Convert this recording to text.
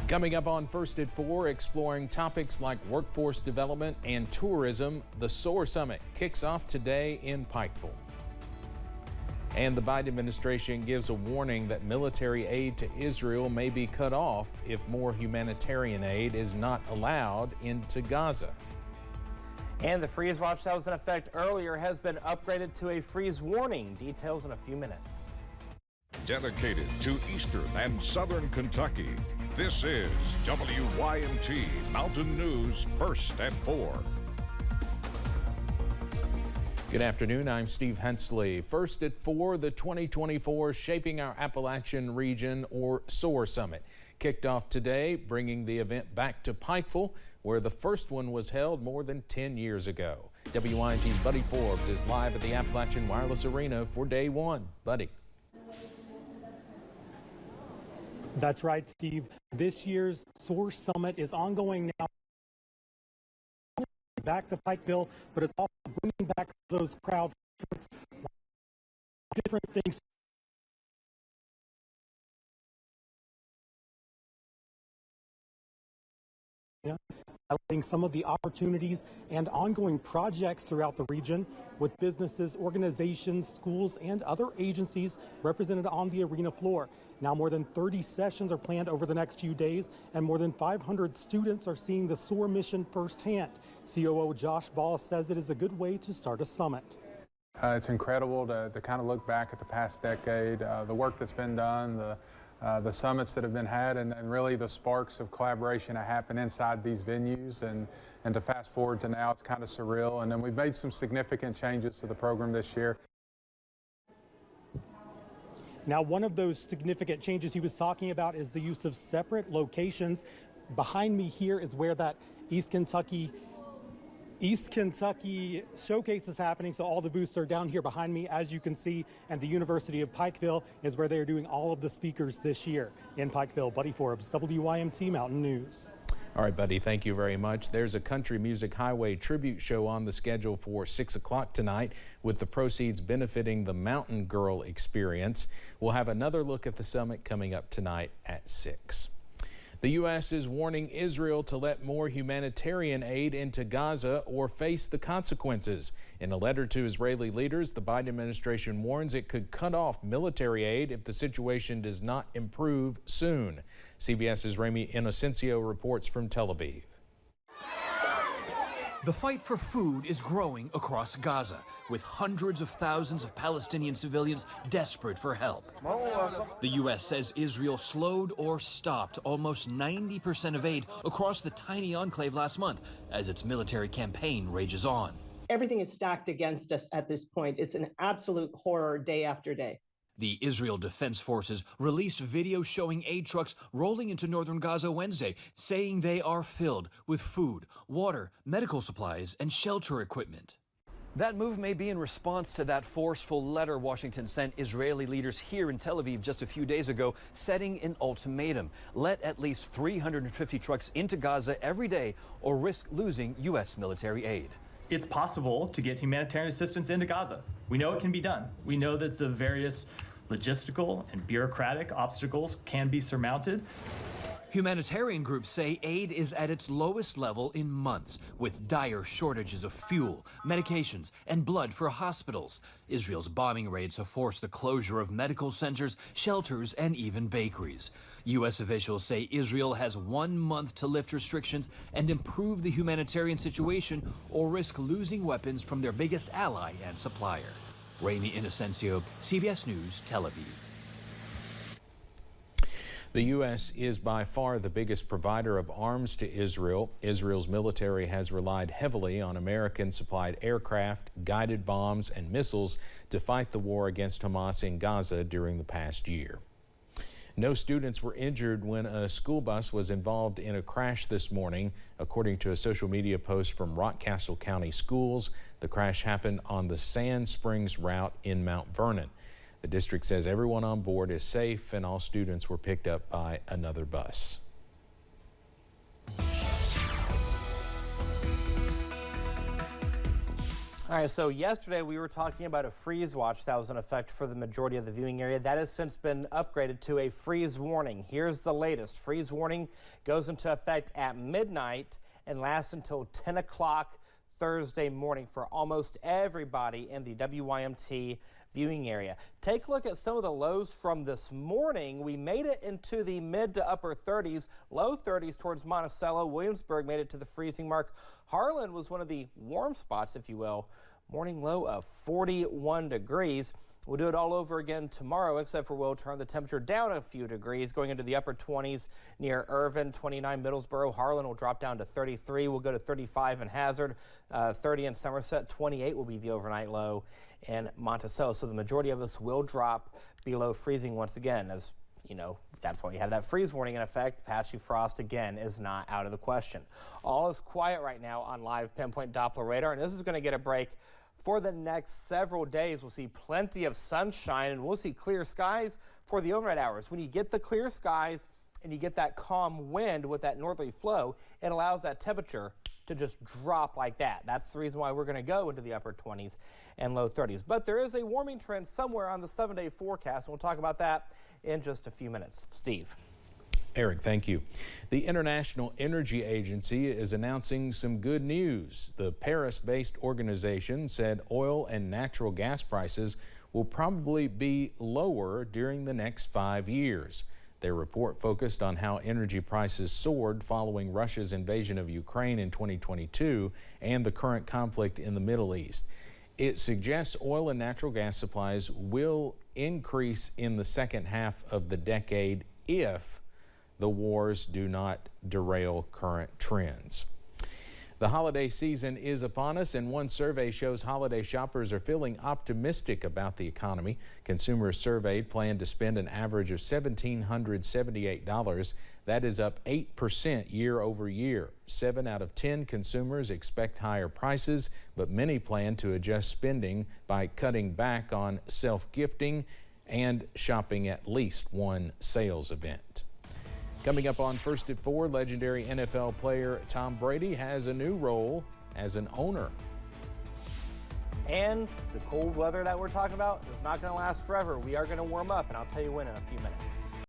Coming up on First at 4, exploring topics like workforce development and tourism, the SOAR Summit kicks off today in Pikeville. And the Biden administration gives a warning that military aid to Israel may be cut off if more humanitarian aid is not allowed into Gaza. And the freeze watch that was in effect earlier has been upgraded to a freeze warning. Details in a few minutes. Dedicated to Eastern and Southern Kentucky, this is WYMT Mountain News First at 4. Good afternoon, I'm Steve Hensley. First at 4, the 2024 Shaping Our Appalachian Region, or SOAR Summit, kicked off today, bringing the event back to Pikeville, where the first one was held more than 10 years ago. WYMT's Buddy Forbes is live at the Appalachian Wireless Arena for day one. Buddy. That's right, Steve. This year's SOAR Summit is ongoing now. Back to Pikeville, but it's also bringing back those crowds, different things. Highlighting some of the opportunities and ongoing projects throughout the region with businesses, organizations, schools, and other agencies represented on the arena floor. Now more than 30 sessions are planned over the next few days, and more than 500 students are seeing the SOAR mission firsthand. COO Josh Ball says it is a good way to start a summit. It's incredible to kind of look back at the past decade, the work that's been done, the summits that have been had, and really the sparks of collaboration that happen inside these venues. And to fast forward to now, it's kind of surreal. And then we've made some significant changes to the program this year. Now, one of those significant changes he was talking about is the use of separate locations. Behind me here is where that East Kentucky showcase is happening. So all the booths are down here behind me, as you can see, and the University of Pikeville is where they're doing all of the speakers this year in Pikeville. Buddy Forbes, WYMT Mountain News. All right, Buddy, thank you very much. There's a Country Music Highway tribute show on the schedule for 6 o'clock tonight, with the proceeds benefiting the Mountain Girl Experience. We'll have another look at the summit coming up tonight at 6. The U.S. is warning Israel to let more humanitarian aid into Gaza or face the consequences. In a letter to Israeli leaders, the Biden administration warns it could cut off military aid if the situation does not improve soon. CBS's Rami Inocencio reports from Tel Aviv. The fight for food is growing across Gaza, with hundreds of thousands of Palestinian civilians desperate for help. The U.S. says Israel slowed or stopped almost 90% of aid across the tiny enclave last month as its military campaign rages on. Everything is stacked against us at this point. It's an absolute horror day after day. The Israel Defense Forces released video showing aid trucks rolling into northern Gaza Wednesday, saying they are filled with food, water, medical supplies, and shelter equipment. That move may be in response to that forceful letter Washington sent Israeli leaders here in Tel Aviv just a few days ago, setting an ultimatum: let at least 350 trucks into Gaza every day or risk losing U.S. military aid. It's possible to get humanitarian assistance into Gaza. We know it can be done. We know that the various logistical and bureaucratic obstacles can be surmounted. Humanitarian groups say aid is at its lowest level in months, with dire shortages of fuel, medications, and blood for hospitals. Israel's bombing raids have forced the closure of medical centers, shelters, and even bakeries. U.S. officials say Israel has 1 month to lift restrictions and improve the humanitarian situation, or risk losing weapons from their biggest ally and supplier. Rami Inocencio, CBS News, Tel Aviv. The U.S. is by far the biggest provider of arms to Israel. Israel's military has relied heavily on American-supplied aircraft, guided bombs, and missiles to fight the war against Hamas in Gaza during the past year. No students were injured when a school bus was involved in a crash this morning, according to a social media post from Rockcastle County Schools. The crash happened on the Sand Springs route in Mount Vernon. The district says everyone on board is safe and all students were picked up by another bus. All right, so yesterday we were talking about a freeze watch that was in effect for the majority of the viewing area. That has since been upgraded to a freeze warning. Here's the latest. Freeze warning goes into effect at midnight and lasts until 10 o'clock Thursday morning for almost everybody in the WYMT viewing area. Take a look at some of the lows from this morning. We made it into the mid to upper 30s, low 30s towards Monticello. Williamsburg made it to the freezing mark. Harlan was one of the warm spots, if you will. Morning low of 41 degrees. We'll do it all over again tomorrow, except for we'll turn the temperature down a few degrees, going into the upper 20s near Irvin, 29 Middlesboro. Harlan will drop down to 33. We'll go to 35 in Hazard, 30 in Somerset. 28 will be the overnight low in Monticello. So the majority of us will drop below freezing once again. As you know, that's why you have that freeze warning in effect. Patchy frost again is not out of the question. All is quiet right now on live pinpoint Doppler radar, and this is going to get a break. For the next several days, we'll see plenty of sunshine and we'll see clear skies for the overnight hours. When you get the clear skies and you get that calm wind with that northerly flow, it allows that temperature to just drop like that. That's the reason why we're going to go into the upper 20s and low 30s. But there is a warming trend somewhere on the 7-day forecast, and we'll talk about that in just a few minutes. Steve. Eric, thank you. The International Energy Agency is announcing some good news. The Paris-based organization said oil and natural gas prices will probably be lower during the next 5 years. Their report focused on how energy prices soared following Russia's invasion of Ukraine in 2022 and the current conflict in the Middle East. It suggests oil and natural gas supplies will increase in the second half of the decade if the wars do not derail current trends. The holiday season is upon us, and one survey shows holiday shoppers are feeling optimistic about the economy. Consumers surveyed plan to spend an average of $1,778. That is up 8% year over year. 7 out of 10 consumers expect higher prices, but many plan to adjust spending by cutting back on self-gifting and shopping at least one sales event. Coming up on First at 4, legendary NFL player Tom Brady has a new role as an owner. And the cold weather that we're talking about is not going to last forever. We are going to warm up, and I'll tell you when in a few minutes.